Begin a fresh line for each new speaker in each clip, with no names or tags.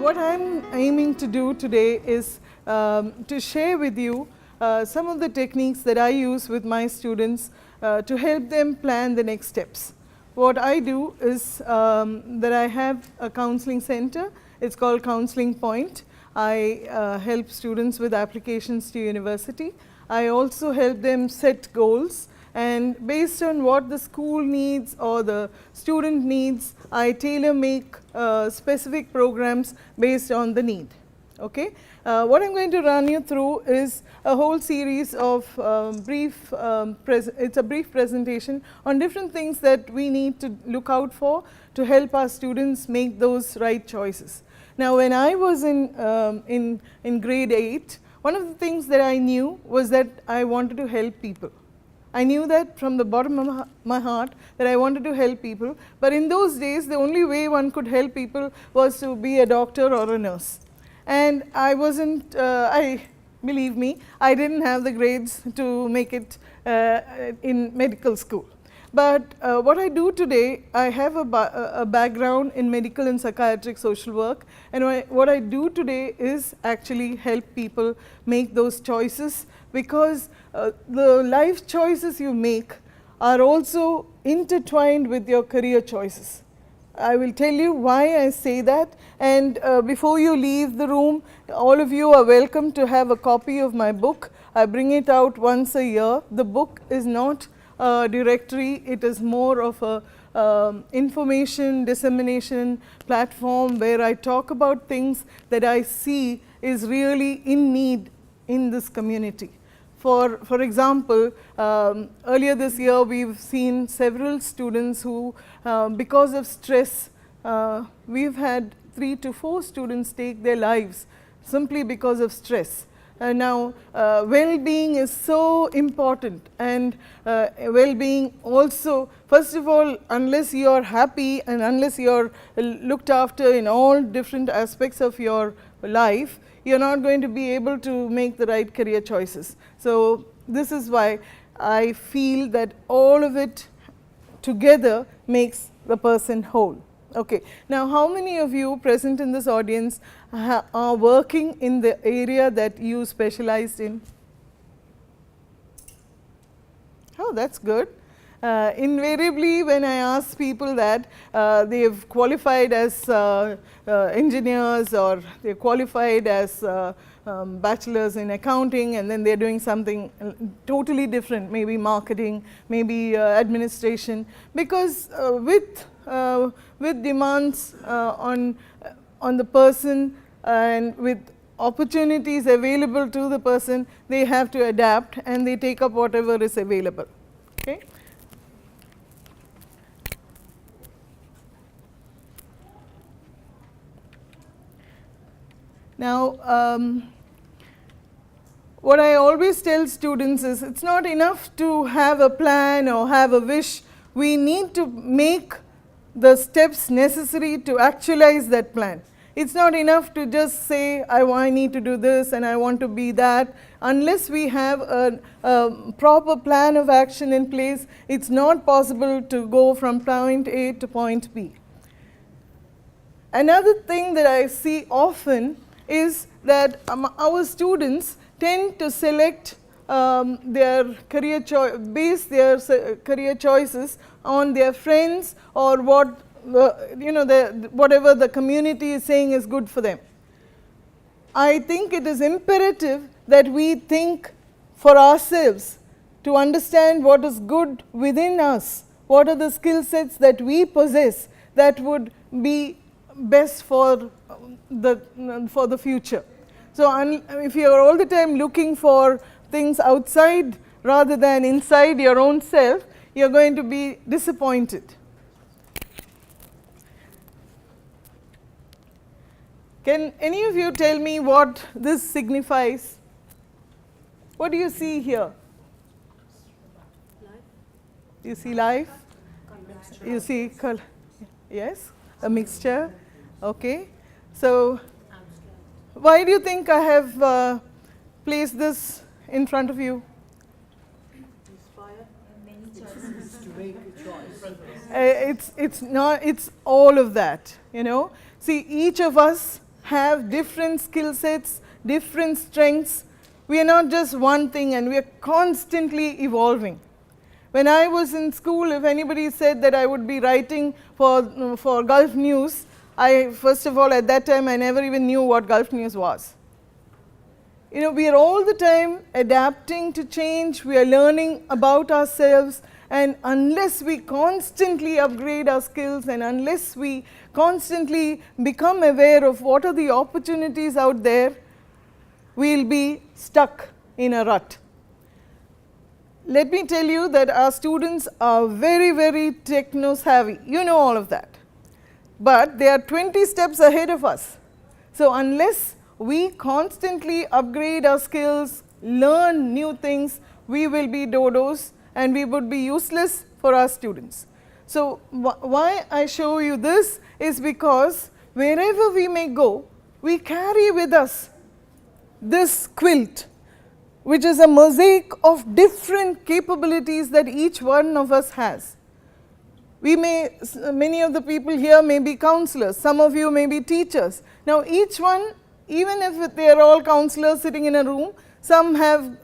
What I'm aiming to do today is to share with you some of the techniques that I use with my students to help them plan the next steps. What I do is that I have a counseling center. It's called Counseling Point. I help students with applications to university. I also help them set goals, and based on what the school needs or the student needs, I tailor make specific programs based on the need. Okay? What I'm going to run you through is a whole series of it's a brief presentation on different things that we need to look out for to help our students make those right choices. Now, when I was in grade 8, one of the things that I knew was that I wanted to help people. I knew that from the bottom of my heart that I wanted to help people, but in those days the only way one could help people was to be a doctor or a nurse. And I wasn't, believe me, I didn't have the grades to make it in medical school. But what I do today, I have a background in medical and psychiatric social work, and what I do today is actually help people make those choices, because the life choices you make are also intertwined with your career choices. I will tell you why I say that, and before you leave the room, all of you are welcome to have a copy of my book. I bring it out once a year. The book is not a directory, it is more of a information dissemination platform where I talk about things that I see is really in need in this community. For example, earlier this year we've seen several students who, because of stress, we've had 3 to 4 students take their lives simply because of stress. Now, well-being is so important, and well-being also, first of all, unless you are happy and unless you are looked after in all different aspects of your life, you are not going to be able to make the right career choices. So, this is why I feel that all of it together makes the person whole. Okay. Now, how many of you present in this audience are working in the area that you specialized in? Oh, that's good. Invariably, when I ask people that, they have qualified as engineers, or they qualified as bachelors in accounting, and then they are doing something totally different, maybe marketing, maybe administration, because with demands on the person and with opportunities available to the person, they have to adapt and they take up whatever is available. Okay. Now, what I always tell students is, it's not enough to have a plan or have a wish. We need to make the steps necessary to actualize that plan. It's not enough to just say, I need to do this and I want to be that. Unless we have a proper plan of action in place, it's not possible to go from point A to point B. Another thing that I see often is that our students tend to select their career base their career choices on their friends or what whatever the community is saying is good for them. I think it is imperative that we think for ourselves to understand what is good within us, what are the skill sets that we possess that would be best for the future. So, if you are all the time looking for things outside rather than inside your own self, you are going to be disappointed. Can any of you tell me what this signifies? What do you see here? Life. You see life? You see color? Yes, a mixture. Okay. So, why do you think I have placed this in front of you?
Inspire. Many choices. To make a choice.
It's all of that, you know. See, each of us have different skill sets, different strengths. We are not just one thing, and we are constantly evolving. When I was in school, if anybody said that I would be writing for Gulf News, first of all, at that time, I never even knew what Gulf News was. You know, we are all the time adapting to change, we are learning about ourselves, and unless we constantly upgrade our skills and unless we constantly become aware of what are the opportunities out there, we'll be stuck in a rut. Let me tell you that our students are very, very techno-savvy. You know all of that. But they are 20 steps ahead of us. So unless we constantly upgrade our skills, learn new things, we will be dodos and we would be useless for our students. So why I show you this is because wherever we may go, we carry with us this quilt, which is a mosaic of different capabilities that each one of us has. Many of the people here may be counselors, some of you may be teachers. Now each one, even if they are all counselors sitting in a room, some have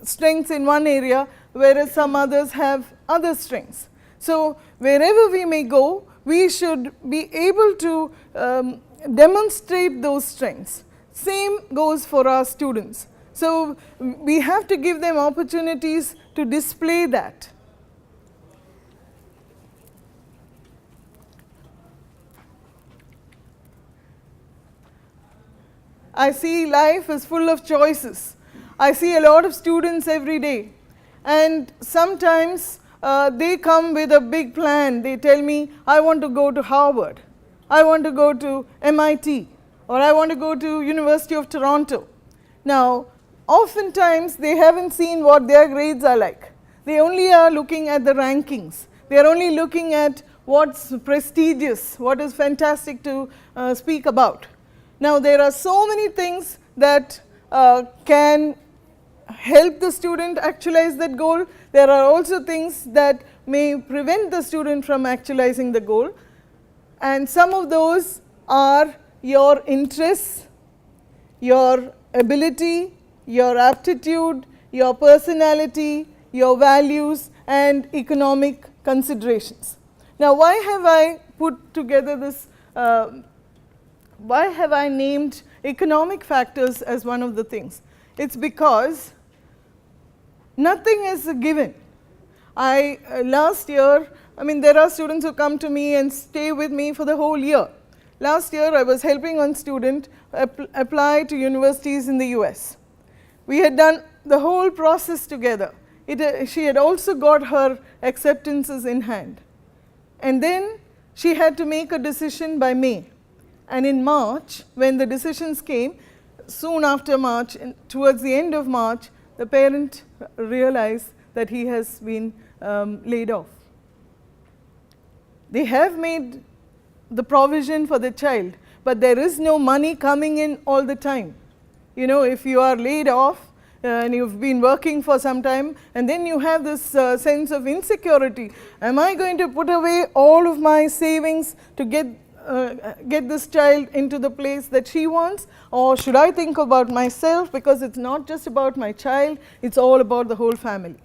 strengths in one area, whereas some others have other strengths. So wherever we may go, we should be able to demonstrate those strengths. Same goes for our students. So we have to give them opportunities to display that. I see life is full of choices. I see a lot of students every day, and sometimes they come with a big plan. They tell me, I want to go to Harvard, I want to go to MIT, or I want to go to University of Toronto. Now, oftentimes they haven't seen what their grades are like. They only are looking at the rankings. They are only looking at what's prestigious, what is fantastic to speak about. Now, there are so many things that can help the student actualize that goal. There are also things that may prevent the student from actualizing the goal, and some of those are your interests, your ability, your aptitude, your personality, your values, and economic considerations. Now, why have I put together this, why have I named economic factors as one of the things? It's because nothing is a given. Last year, there are students who come to me and stay with me for the whole year. Last year, I was helping one student apply to universities in the US. We had done the whole process together. She had also got her acceptances in hand. And then she had to make a decision by May. And in March, when the decisions came, soon after March, towards the end of March, the parent realized that he has been laid off. They have made the provision for the child, but there is no money coming in all the time. You know, if you are laid off and you've been working for some time, and then you have this sense of insecurity. Am I going to put away all of my savings to get this child into the place that she wants, or should I think about myself, because it's not just about my child, it's all about the whole family,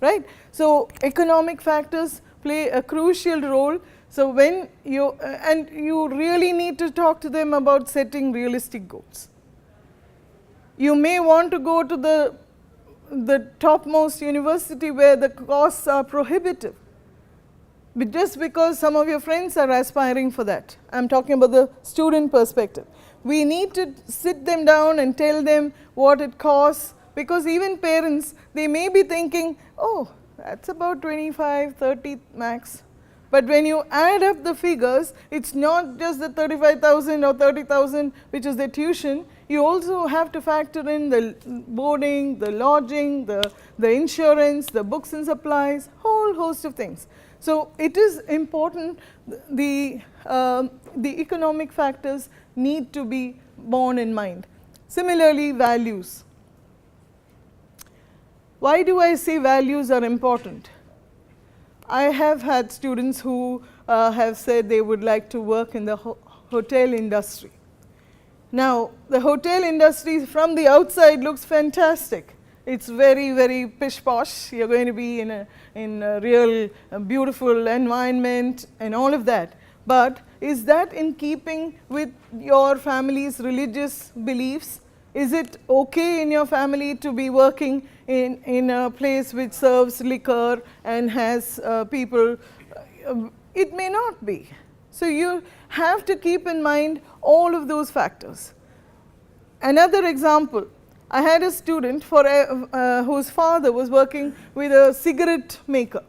right? So economic factors play a crucial role. So when you really need to talk to them about setting realistic goals. You may want to go to the topmost university where the costs are prohibitive, but just because some of your friends are aspiring for that. I'm talking about the student perspective. We need to sit them down and tell them what it costs, because even parents, they may be thinking, oh, that's about 25, 30 max. But when you add up the figures, it's not just the 35,000 or 30,000 which is the tuition. You also have to factor in the boarding, the lodging, the insurance, the books and supplies, whole host of things. So it is important, the economic factors need to be borne in mind. Similarly, values. Why do I say values are important? I have had students who have said they would like to work in the hotel industry. Now, the hotel industry from the outside looks fantastic. It's very, very pish posh. You're going to be in a real beautiful environment and all of that. But is that in keeping with your family's religious beliefs? Is it okay in your family to be working in a place which serves liquor and has people? It may not be. So you have to keep in mind all of those factors. Another example, I had a student whose father was working with a cigarette maker.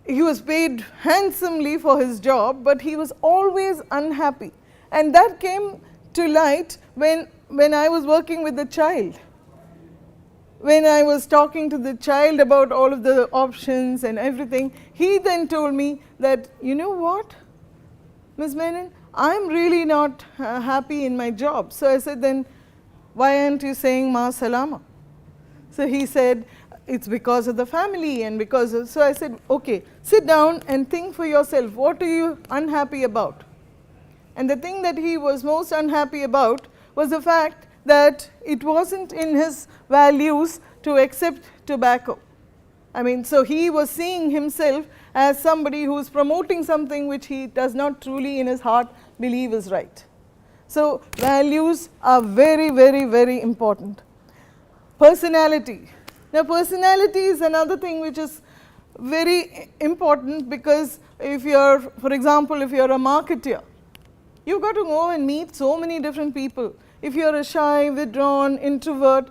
He was paid handsomely for his job, but he was always unhappy. And that came to light when I was working with the child. When I was talking to the child about all of the options and everything, he then told me that, you know what, Ms. Menon, I'm really not happy in my job. So I said, then why aren't you saying Ma Salama? So he said, it's because of the family and because of, so I said, okay, sit down and think for yourself, what are you unhappy about? And the thing that he was most unhappy about was the fact that it wasn't in his values to accept tobacco. I mean, so he was seeing himself as somebody who's promoting something which he does not truly in his heart believe is right. So values are very, very, very important. Personality. Now, personality is another thing which is very important, because if you're, for example, if you're a marketer, you've got to go and meet so many different people. If you're a shy, withdrawn, introvert,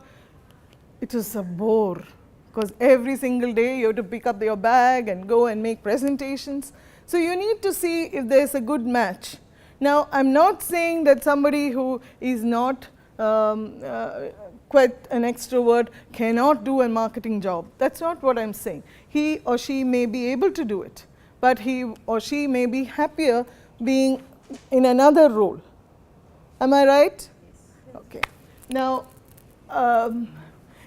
it is a bore, because every single day you have to pick up your bag and go and make presentations. So you need to see if there's a good match. Now, I'm not saying that somebody who is not quite an extrovert cannot do a marketing job. That's not what I'm saying. He or she may be able to do it, but he or she may be happier being in another role. Am I right? Yes. Okay. Now,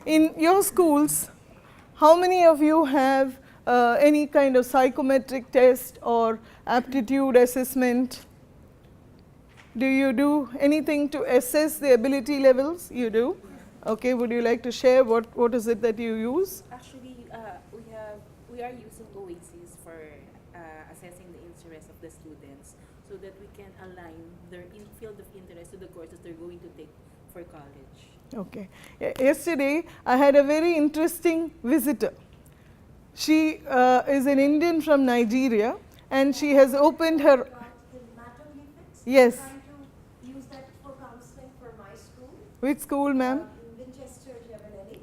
in your schools, how many of you have any kind of psychometric test or aptitude assessment? Do you do anything to assess the ability levels? You do? Okay, would you like to share what is it that you use?
Actually, we are using OACs for assessing the interest of the students, so that we can align their field of interest to the courses they're going to take for college.
Okay. Yesterday, I had a very interesting visitor. She is an Indian from Nigeria, and she has opened her. Yes.
I'm trying to use that for counseling for my school.
Which school, ma'am?
In Winchester, Javelli.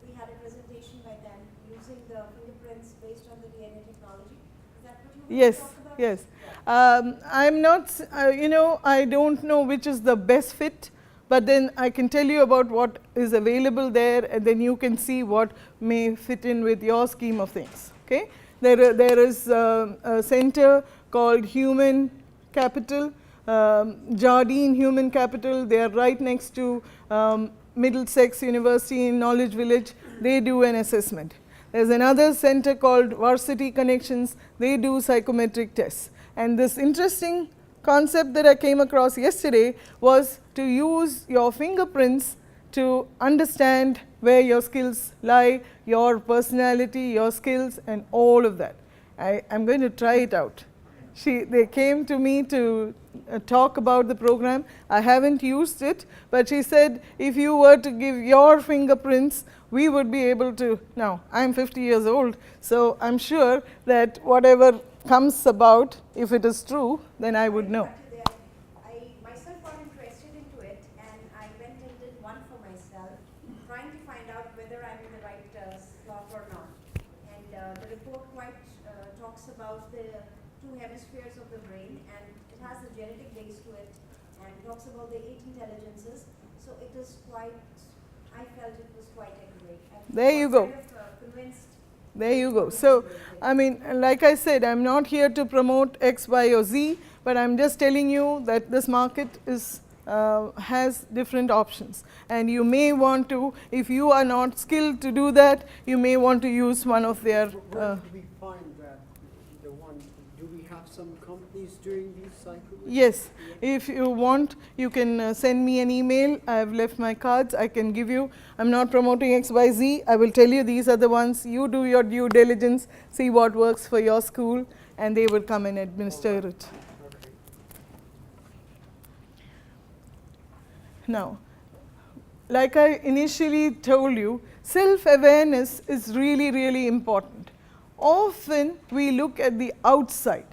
We had a presentation by them using the fingerprints based on the DNA technology. Is that what you want to talk about?
Yes. I'm not, I don't know which is the best fit, but then I can tell you about what is available there, and then you can see what may fit in with your scheme of things. Okay? There is a center called Human Capital, Jardine Human Capital. They are right next to Middlesex University in Knowledge Village. They do an assessment. There's another center called Varsity Connections. They do psychometric tests. And this interesting concept that I came across yesterday was to use your fingerprints to understand where your skills lie, your personality, your skills, and all of that. I'm going to try it out. They came to me to talk about the program. I haven't used it, but she said if you were to give your fingerprints, we would be able to. Now, I'm 50 years old, so I'm sure that whatever comes about, if it is true, then I would know.
I myself got interested into it, and I went and did one for myself, trying to find out whether I'm in the right slot or not. And the report quite talks about the two hemispheres of the brain, and it has a genetic base to it, and talks about the 8 intelligences. So it is quite, I felt it was quite accurate.
There you go.
Kind of, convinced.
There you go. So, I mean, like I said, I'm not here to promote X, Y, or Z, but I'm just telling you that this market is has different options, and you may want to, if you are not skilled to do that, you may want to use one of their.
Where do we find that the one? Do we have some companies doing these cycles?
Yes, if you want, you can send me an email. I have left my cards. I can give you. I'm not promoting XYZ. I will tell you these are the ones. You do your due diligence, see what works for your school, and they will come and administer it.
Okay.
Now, like I initially told you, self-awareness is really, really important. Often we look at the outside.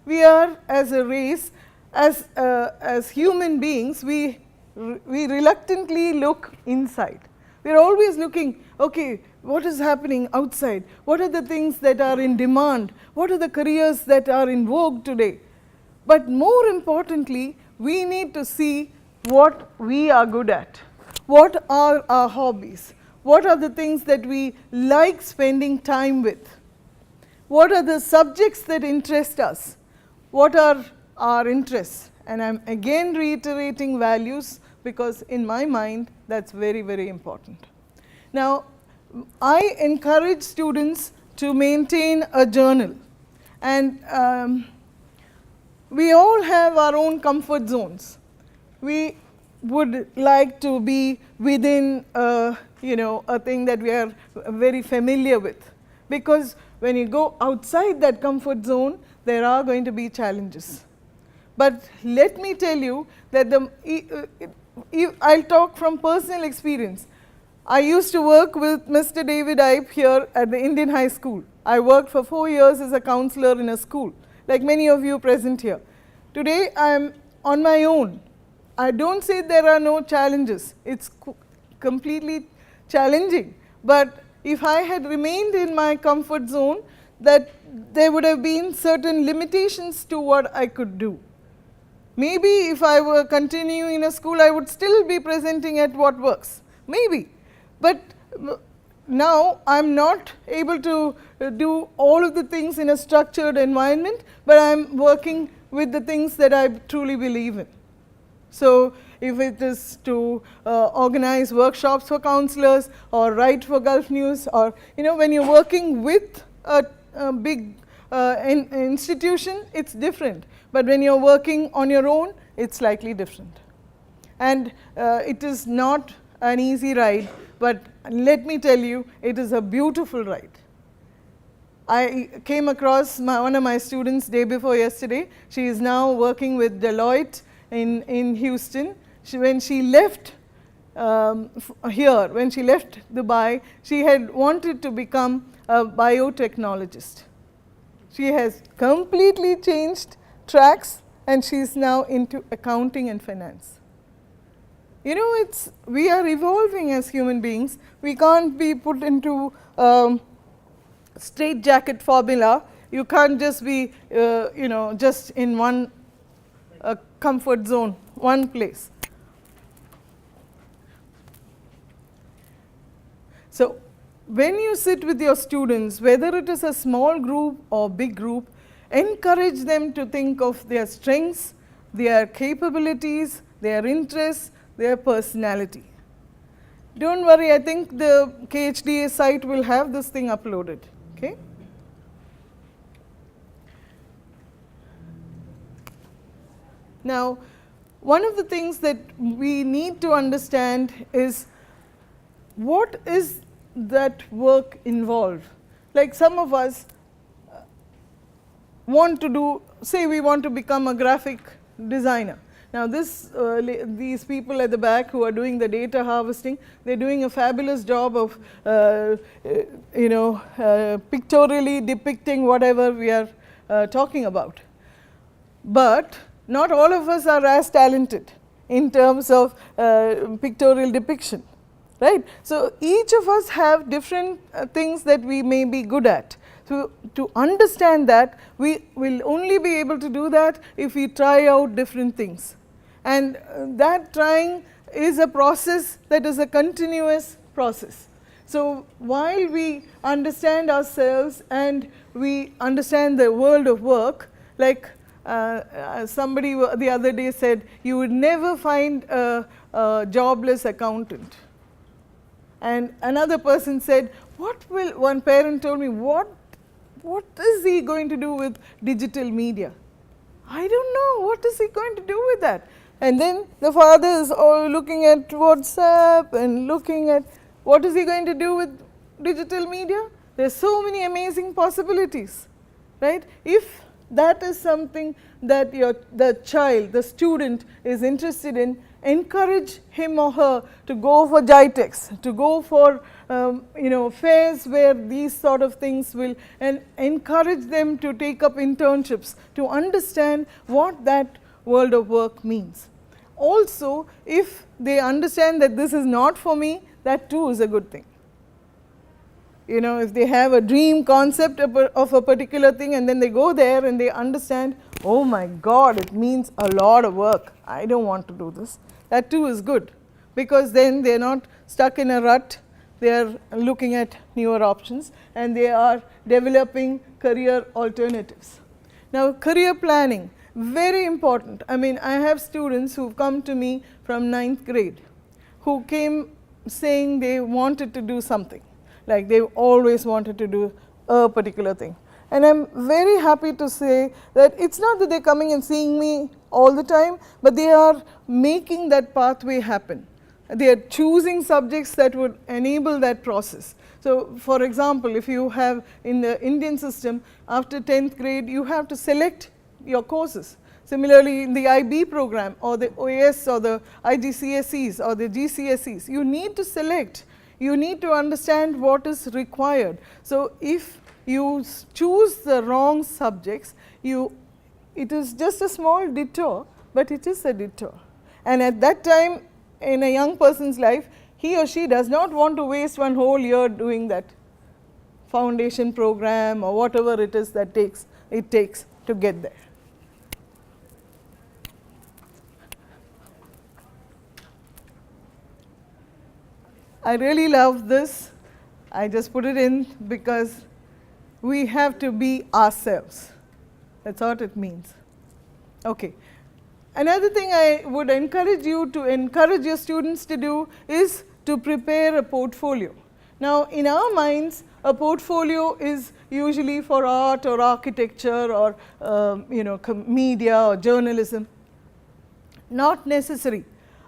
We are, as a race, as human beings, we reluctantly look inside. We are always looking, okay, what is happening outside? What are the things that are in demand? What are the careers that are in vogue today? But more importantly, we need to see what we are good at. What are our hobbies? What are the things that we like spending time with? What are the subjects that interest us? What are our interests? And I'm again reiterating values, because in my mind that's very, very important. Now, I encourage students to maintain a journal, and we all have our own comfort zones. We would like to be within a thing that we are very familiar with, because when you go outside that comfort zone, there are going to be challenges. But let me tell you that I'll talk from personal experience. I used to work with Mr. David Ipe here at the Indian High School. I worked for 4 years as a counselor in a school, like many of you present here. Today I am on my own. I don't say there are no challenges. It's completely challenging. But if I had remained in my comfort zone, that there would have been certain limitations to what I could do. Maybe if I were continuing in a school, I would still be presenting at what works. Maybe. But now I'm not able to do all of the things in a structured environment, but I'm working with the things that I truly believe in. So if it is to organize workshops for counselors, or write for Gulf News, or when you're working with a big institution, it's different. But when you're working on your own, it's slightly different. And it is not an easy ride, but let me tell you, it is a beautiful ride. I came across one of my students day before yesterday. She is now working with Deloitte in Houston. When she left when she left Dubai, she had wanted to become a biotechnologist. She has completely changed tracks, and she is now into accounting and finance. We are evolving as human beings. We can't be put into straitjacket formula. You can't just be, just in one comfort zone, one place. So when you sit with your students, whether it is a small group or big group, encourage them to think of their strengths, their capabilities, their interests, their personality. Don't worry, I think the KHDA site will have this thing uploaded. Okay? Now, one of the things that we need to understand is, what is that work involve? Like some of us want to do, say we want to become a graphic designer. Now these people at the back who are doing the data harvesting, they're doing a fabulous job of pictorially depicting whatever we are talking about. But not all of us are as talented in terms of pictorial depiction, right? So each of us have different things that we may be good at. So to understand that, we will only be able to do that if we try out different things. And that trying is a process that is a continuous process. So while we understand ourselves and we understand the world of work, like somebody the other day said, you would never find a jobless accountant. And another person said, one parent told me, what is he going to do with digital media? I don't know, what is he going to do with that? And then the father is all looking at WhatsApp and looking at what is he going to do with digital media. There are so many amazing possibilities, right? If that is something that the child, the student is interested in, encourage him or her to go for GITEX, to go for fairs where these sort of things will, and encourage them to take up internships, to understand what that world of work means. Also, if they understand that this is not for me, that too is a good thing. If they have a dream concept of a particular thing and then they go there and they understand, oh my God, it means a lot of work, I don't want to do this, that too is good, because then they are not stuck in a rut, they are looking at newer options and they are developing career alternatives. Now, career planning, very important. I mean, I have students who have come to me from 9th grade who came saying they wanted to do something, like they always wanted to do a particular thing. And I am very happy to say that it is not that they are coming and seeing me all the time, but they are making that pathway happen. They are choosing subjects that would enable that process. So, for example, if you have in the Indian system, after 10th grade, you have to select your courses. Similarly, in the IB program or the OAS or the IGCSEs or the GCSEs, you need to select. You need to understand what is required. So, if you choose the wrong subjects, it is just a small detour, but it is a detour. And at that time in a young person's life, he or she does not want to waste one whole year doing that foundation program or whatever it is that it takes to get there. I really love this. I just put it in because we have to be ourselves. That's what it means. Okay. Another thing I would encourage you to encourage your students to do is to prepare a portfolio. Now, in our minds, a portfolio is usually for art or architecture or media or journalism. Not necessary.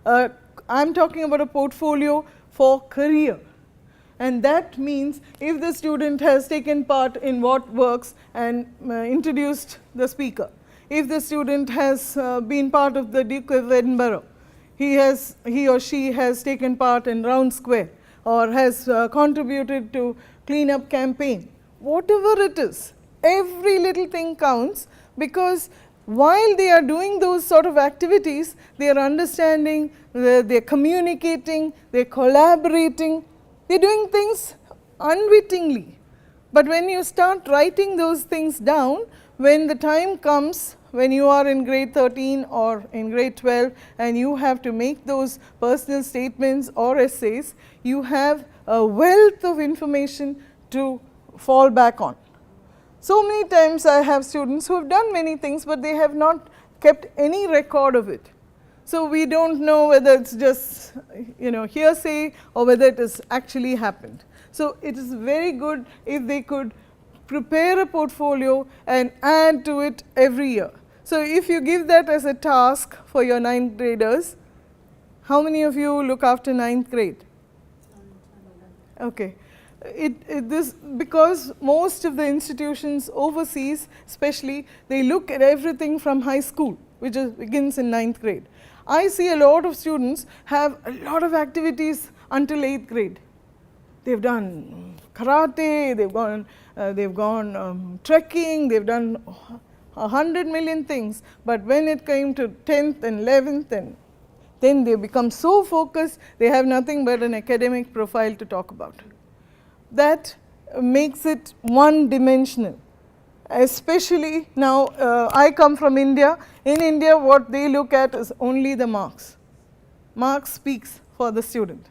I am talking about a portfolio for career, and that means if the student has taken part in what works and introduced the speaker, if the student has been part of the Duke of Edinburgh, he or she has taken part in Round Square or has contributed to clean up campaign, whatever it is, every little thing counts, because while they are doing those sort of activities, they are understanding, they are communicating, they are collaborating, they are doing things unwittingly. But when you start writing those things down, when the time comes, when you are in grade 13 or in grade 12 and you have to make those personal statements or essays, you have a wealth of information to fall back on. So many times I have students who have done many things, but they have not kept any record of it. So we don't know whether it's just hearsay or whether it has actually happened. So it is very good if they could prepare a portfolio and add to it every year. So if you give that as a task for your 9th graders, how many of you look after 9th grade? Okay. Because most of the institutions overseas, especially, they look at everything from high school, which begins in 9th grade. I see a lot of students have a lot of activities until 8th grade. They've done karate, they've gone trekking, they've done 100 million things, but when it came to 10th and 11th, and then they become so focused, they have nothing but an academic profile to talk about. That makes it one-dimensional. Especially now, I come from India. In India, what they look at is only the marks. Marks speaks for the student.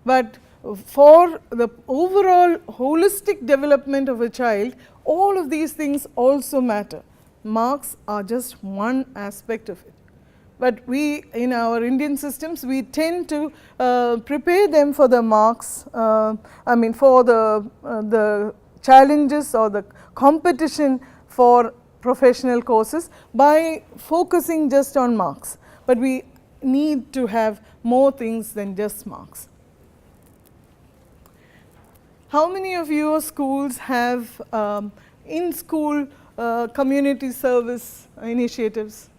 But for the overall holistic development of a child, all of these things also matter. Marks are just one aspect of it. But we, in our Indian systems, we tend to prepare them for the marks, for the challenges or the competition for professional courses by focusing just on marks. But we need to have more things than just marks. How many of your schools have in-school community service initiatives?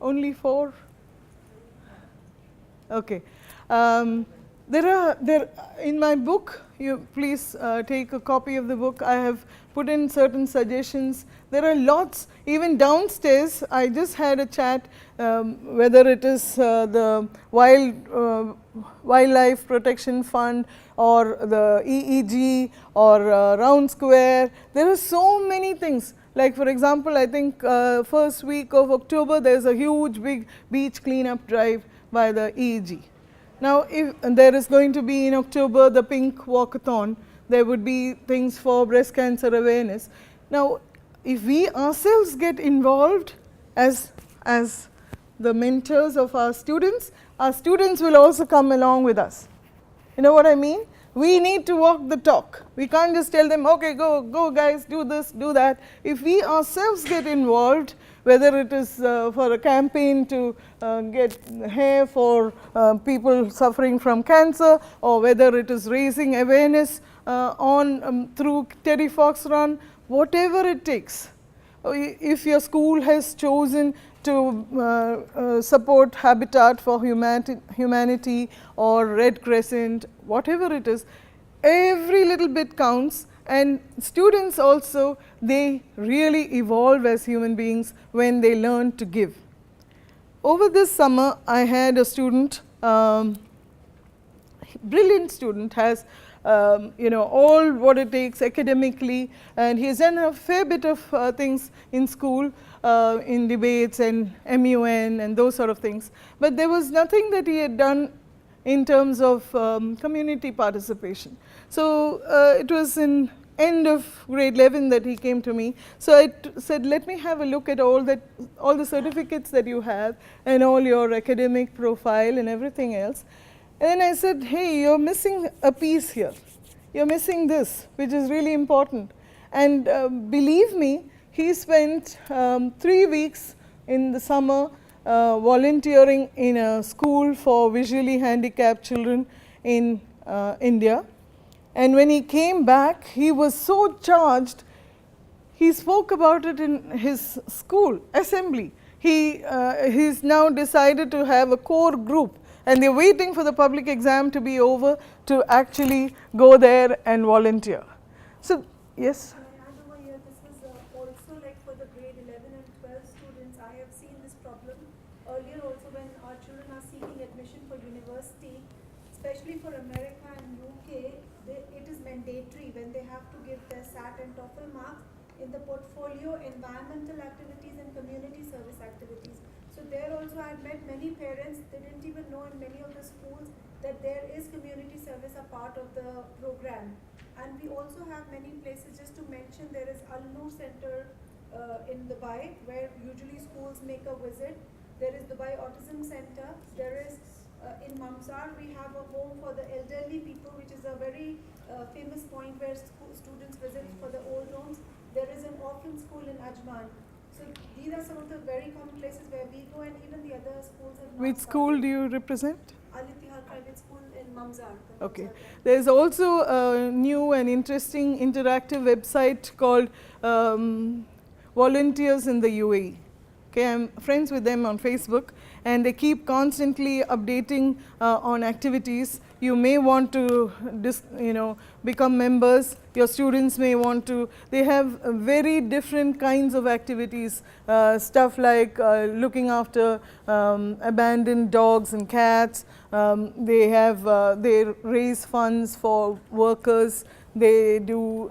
Only 4? Okay. In my book, you please take a copy of the book. I have put in certain suggestions. There are lots, even downstairs. I just had a chat, whether it is the Wildlife Protection Fund or the EEG or Round Square. There are so many things. Like for example, I think first week of October, there's a huge big beach cleanup drive by the EEG. Now, if there is going to be in October the Pink Walkathon, there would be things for breast cancer awareness. Now, if we ourselves get involved as the mentors of our students will also come along with us. You know what I mean? We need to walk the talk. We can't just tell them, okay, go guys, do this, do that. If we ourselves get involved, whether it is for a campaign to get hair for people suffering from cancer, or whether it is raising awareness through Terry Fox Run, whatever it takes. If your school has chosen to support Habitat for Humanity or Red Crescent, whatever it is, every little bit counts. And students also, they really evolve as human beings when they learn to give. Over this summer, I had a student, brilliant student, has all what it takes academically, and he has done a fair bit of things in school, in debates and MUN and those sort of things. But there was nothing that he had done in terms of community participation. So it was in end of grade 11 that he came to me. So I said, let me have a look at all the certificates that you have and all your academic profile and everything else. And then I said, hey, you're missing a piece here. You're missing this, which is really important. And believe me, he spent 3 weeks in the summer volunteering in a school for visually handicapped children in India. And when he came back, he was so charged, he spoke about it in his school assembly. He's now decided to have a core group, and they're waiting for the public exam to be over to actually go there and volunteer. So, yes?
This was also like for the grade 11 and 12 students. I have seen this problem earlier also when our children are seeking admission for university, especially for America and UK. It is mandatory when they have to give their SAT and TOEFL marks in the portfolio, environmental activities and community service activities. So there also I had met many parents, they didn't even know in many of the schools that there is community service a part of the program. And we also have many places, just to mention, there is Al-Noor Center in Dubai, where usually schools make a visit. There is Dubai Autism Center. There is in Mamsar, we have a home for the elderly people, which is a very famous point where students visit for the old homes. There is an orphan school in Ajman. So these are some of the very common places where we go, and even the other schools have.
Which school do you represent?
Al-Ittihad Private School in Mamsar.
Okay. There is also a new and interesting interactive website called Volunteers in the UAE. Okay, I'm friends with them on Facebook, and they keep constantly updating on activities. You may want to become members. Your students may want to. They have very different kinds of activities, stuff like looking after abandoned dogs and cats. They raise funds for workers. They do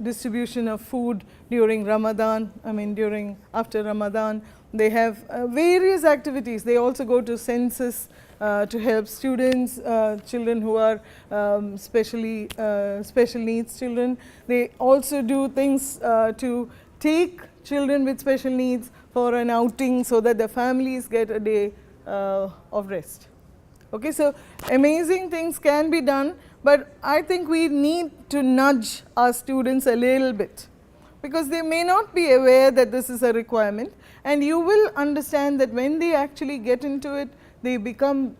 distribution of food during Ramadan, after Ramadan. They have various activities. They also go to census to help students, children who are special needs children. They also do things to take children with special needs for an outing so that the families get a day of rest. Okay, so amazing things can be done, but I think we need to nudge our students a little bit, because they may not be aware that this is a requirement, and you will understand that when they actually get into it, they become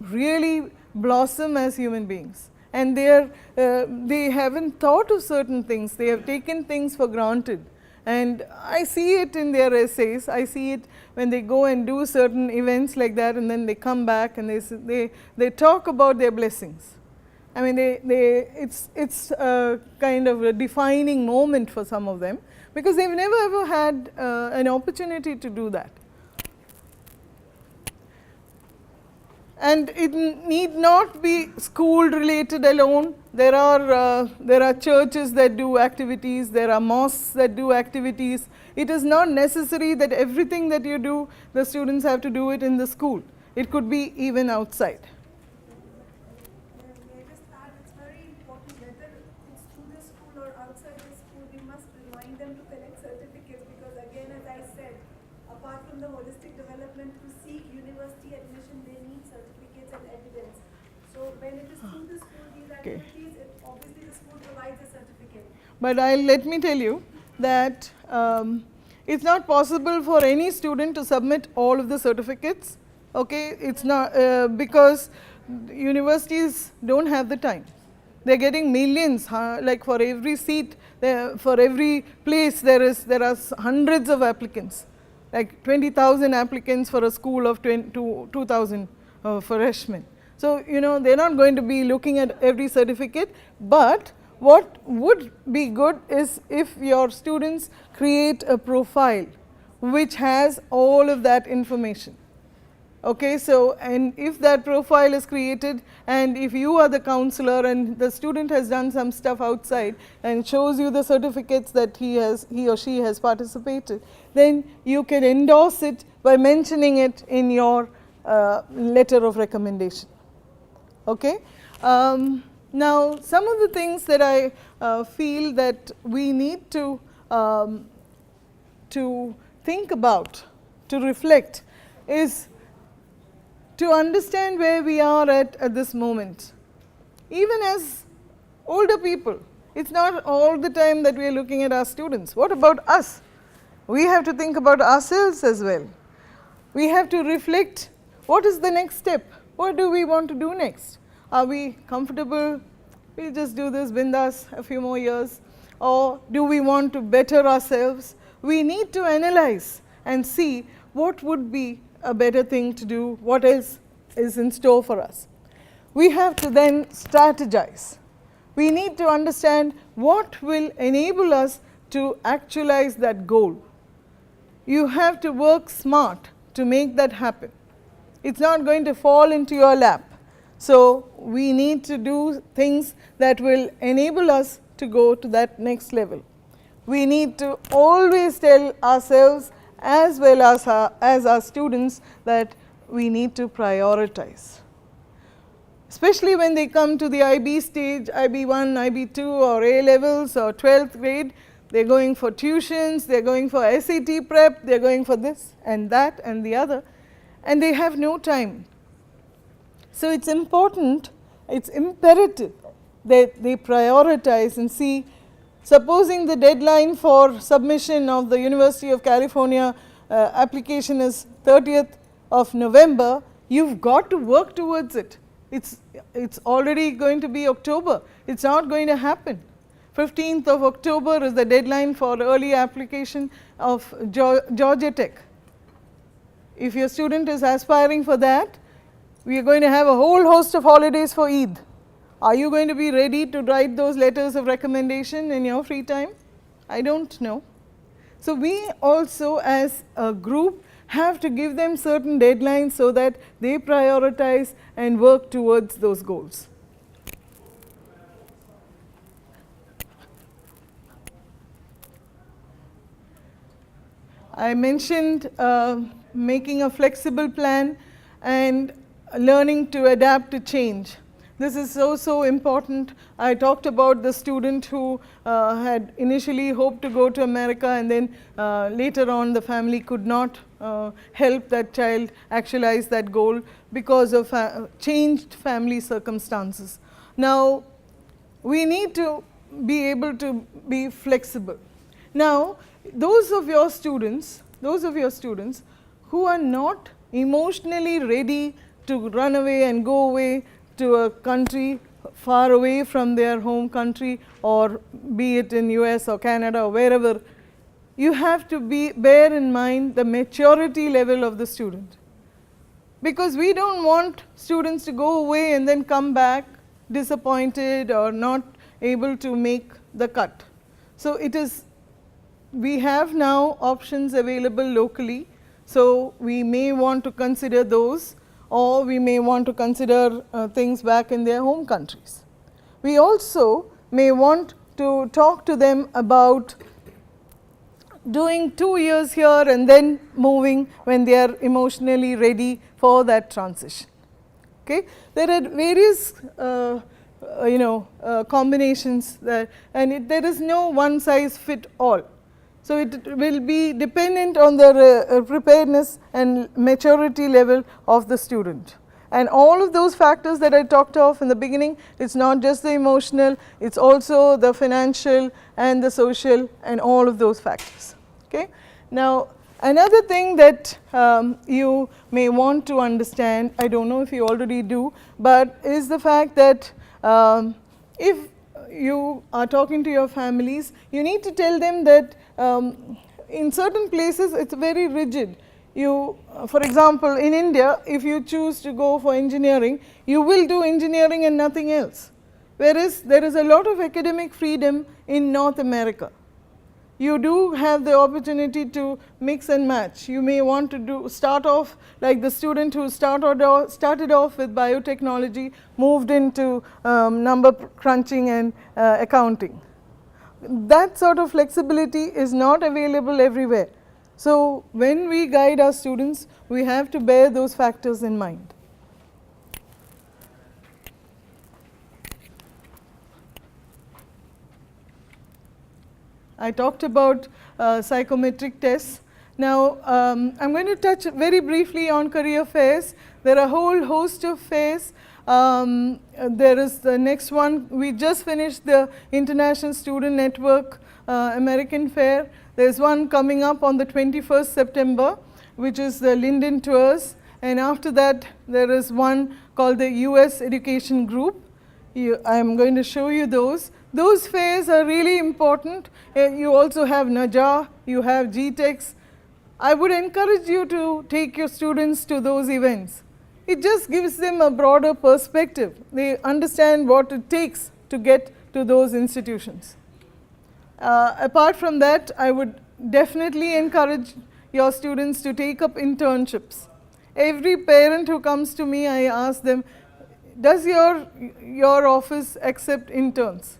really blossom as human beings, and they haven't thought of certain things, they have taken things for granted. And I see it in their essays, I see it when they go and do certain events like that, and then they come back and they talk about their blessings. I mean, it's a kind of a defining moment for some of them, because they've never ever had an opportunity to do that. And it need not be school related alone. There are churches that do activities, there are mosques that do activities. It is not necessary that everything that you do, the students have to do it in the school. It could be even outside.
May I just add, it's very important whether it's through the school or outside the school, we must remind them to collect certificates, because again, as I said, apart from the holistic development, to seek university admission, they need certificates and evidence. So when it is through the school, these activities, obviously the school provides a certificate.
But let me tell you that it's not possible for any student to submit all of the certificates. Okay, it's not because universities don't have the time. They're getting millions, like for every seat, for every place there are hundreds of applicants, like 20,000 applicants for a school of 2,000 freshmen. So, you know, they're not going to be looking at every certificate, but what would be good is if your students create a profile which has all of that information. Okay, so, and if that profile is created, and if you are the counselor and the student has done some stuff outside and shows you the certificates that he or she has participated, then you can endorse it by mentioning it in your letter of recommendation. Okay. Now, some of the things that I feel that we need to think about, to reflect, is to understand where we are at this moment. Even as older people, it's not all the time that we are looking at our students. What about us? We have to think about ourselves as well. We have to reflect, what is the next step? What do we want to do next? Are we comfortable? We'll just do this bindas a few more years. Or do we want to better ourselves? We need to analyze and see what would be a better thing to do, what else is in store for us. We have to then strategize. We need to understand what will enable us to actualize that goal. You have to work smart to make that happen. It's not going to fall into your lap. So, we need to do things that will enable us to go to that next level. We need to always tell ourselves as well as our students that we need to prioritize. Especially when they come to the IB stage, IB1, IB2 or A levels or 12th grade, they're going for tuitions, they're going for SAT prep, they're going for this and that and the other, and they have no time. So, it's important, it's imperative that they prioritize and see, supposing the deadline for submission of the University of California application is 30th of November, you've got to work towards it. It's already going to be October, it's not going to happen. 15th of October is the deadline for early application of Georgia Tech. If your student is aspiring for that, we are going to have a whole host of holidays for Eid. Are you going to be ready to write those letters of recommendation in your free time? I don't know. So, we also as a group have to give them certain deadlines so that they prioritize and work towards those goals. I mentioned making a flexible plan and learning to adapt to change. This is so important. I talked about the student who had initially hoped to go to America, and then later on the family could not help that child actualize that goal because of changed family circumstances. Now, we need to be able to be flexible. Now, those of your students who are not emotionally ready to run away and go away to a country far away from their home country, or be it in US or Canada or wherever, you have to bear in mind the maturity level of the student. Because we don't want students to go away and then come back disappointed or not able to make the cut. So we have now options available locally, so we may want to consider those, or we may want to consider things back in their home countries. We also may want to talk to them about doing 2 years here and then moving when they are emotionally ready for that transition. Okay? There are various combinations and there is no one size fit all. So, it will be dependent on the preparedness and maturity level of the student. And all of those factors that I talked of in the beginning, it is not just the emotional, it is also the financial and the social and all of those factors. Okay? Now, another thing that you may want to understand, I do not know if you already do, but is the fact that if you are talking to your families, you need to tell them that in certain places it is very rigid. For example, in India, if you choose to go for engineering, you will do engineering and nothing else, whereas there is a lot of academic freedom in North America. You do have the opportunity to mix and match. You may want to start off like the student who started off with biotechnology, moved into number crunching and accounting. That sort of flexibility is not available everywhere. So, when we guide our students, we have to bear those factors in mind. I talked about psychometric tests. Now, I am going to touch very briefly on career fairs. There are a whole host of fairs. There is the next one, we just finished the International Student Network American Fair. There is one coming up on the 21st September, which is the Linden Tours, and after that there is one called the US Education Group. I am going to show you those. Those fairs are really important. You also have NAJA, you have GTEX. I would encourage you to take your students to those events. It just gives them a broader perspective. They understand what it takes to get to those institutions. Apart from that, I would definitely encourage your students to take up internships. Every parent who comes to me, I ask them, does your office accept interns?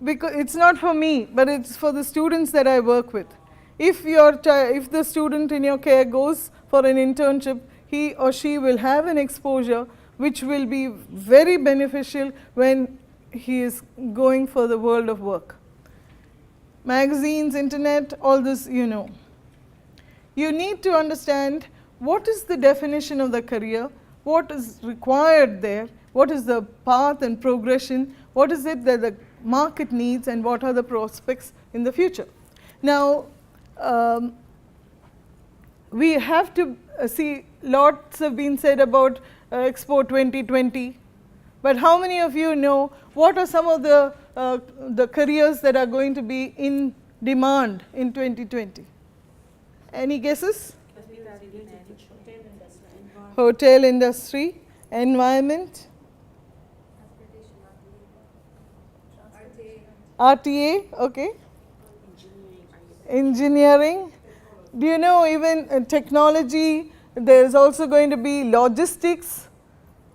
Because it's not for me, but it's for the students that I work with. If the student in your care goes for an internship, he or she will have an exposure which will be very beneficial when he is going for the world of work. Magazines, internet, all this you know. You need to understand what is the definition of the career, what is required there, what is the path and progression, what is it that the market needs, and what are the prospects in the future. Now, we have to see, lots have been said about Expo 2020, but how many of you know what are some of the careers that are going to be in demand in 2020? Any guesses? Hotel industry, environment, RTA, okay. Engineering. Do you know even technology, there is also going to be logistics.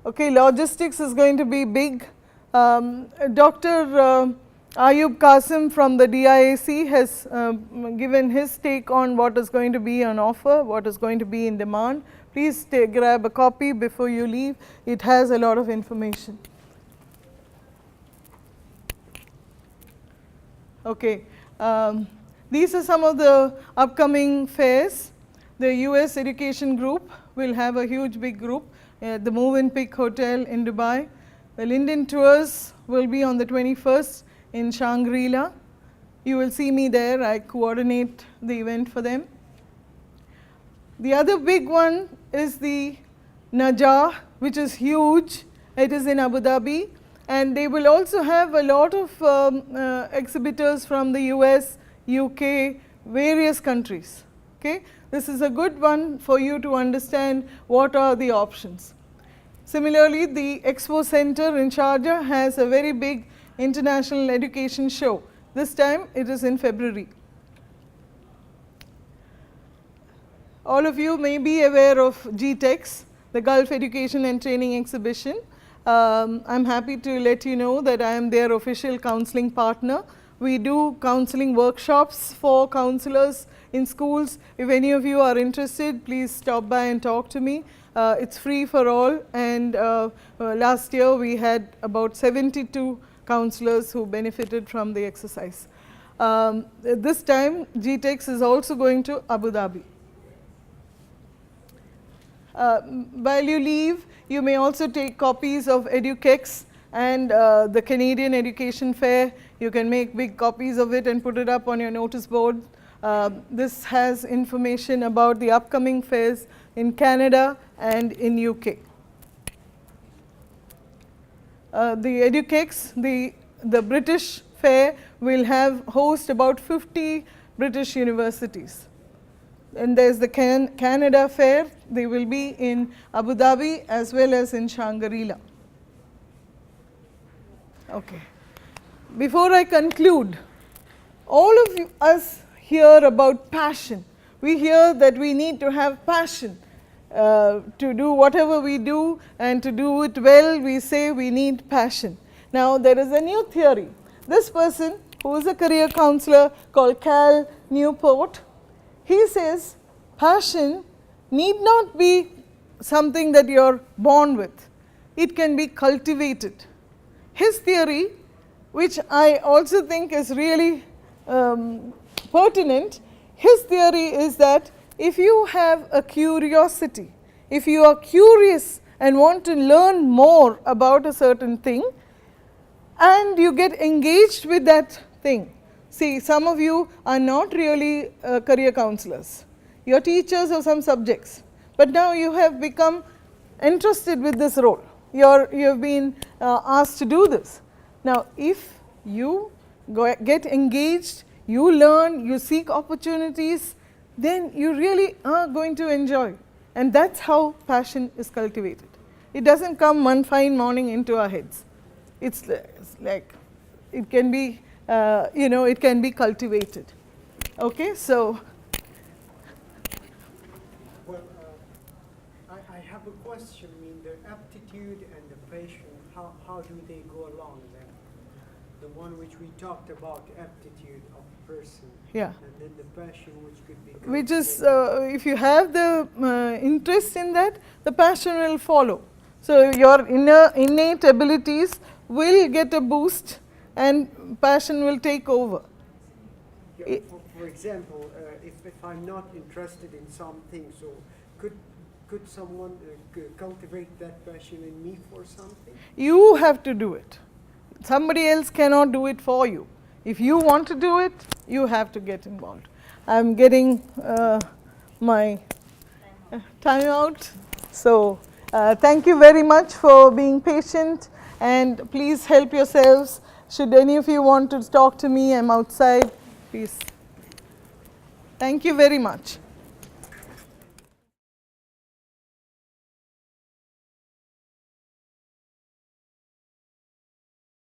Okay, logistics is going to be big. Dr. Ayub Qasim from the DIAC has given his take on what is going to be on offer, what is going to be in demand. Please grab a copy before you leave. It has a lot of information. Okay, these are some of the upcoming fairs. The US Education Group will have a huge big group at the Movenpick Hotel in Dubai. The Linden Tours will be on the 21st in Shangri-La. You will see me there. I coordinate the event for them. The other big one is the Najah, which is huge. It is in Abu Dhabi, and they will also have a lot of exhibitors from the US, UK, various countries. Okay? This is a good one for you to understand what are the options. Similarly, the Expo Center in Sharjah has a very big international education show. This time it is in February. All of you may be aware of GTEX, the Gulf Education and Training Exhibition. I'm happy to let you know that I am their official counseling partner. We do counseling workshops for counselors in schools. If any of you are interested, please stop by and talk to me. It's free for all, and last year we had about 72 counselors who benefited from the exercise. This time GTEX is also going to Abu Dhabi. While you leave, you may also take copies of EduKex and the Canadian Education Fair. You can make big copies of it and put it up on your notice board. This has information about the upcoming fairs in Canada and in UK. The EduKex, the British fair, will host about 50 British universities. And there's the Canada fair. They will be in Abu Dhabi as well as in Shangri-La. Okay. Before I conclude, all of us hear about passion. We hear that we need to have passion to do whatever we do, and to do it well, we say we need passion. Now, there is a new theory. This person, who is a career counselor called Cal Newport, he says passion need not be something that you are born with. It can be cultivated. His theory, which I also think is really pertinent, his theory is that if you have a curiosity, if you are curious and want to learn more about a certain thing, and you get engaged with that thing. See, some of you are not really career counselors. You are teachers of some subjects, but now you have become interested with this role. You have been asked to do this. Now, if you get engaged, you learn, you seek opportunities, then you really are going to enjoy. And that's how passion is cultivated. It doesn't come one fine morning into our heads. It's like, it can be, it can be cultivated. Okay, so.
Well, I have a question. I mean, the aptitude and the passion, how do they go along then? The one which we talked about, aptitude of the person.
Yeah.
And then the passion, which could be.
Which is, if you have the interest in that, the passion will follow. So your innate abilities will get a boost, and passion will take over.
Yeah, for example, if I'm not interested in something, so could someone cultivate that passion in me for something?
You have to do it. Somebody else cannot do it for you. If you want to do it, you have to get involved. I'm getting my time out. So thank you very much for being patient, and please help yourselves. Should any of you want to talk to me, I'm outside. Please. Thank you very much.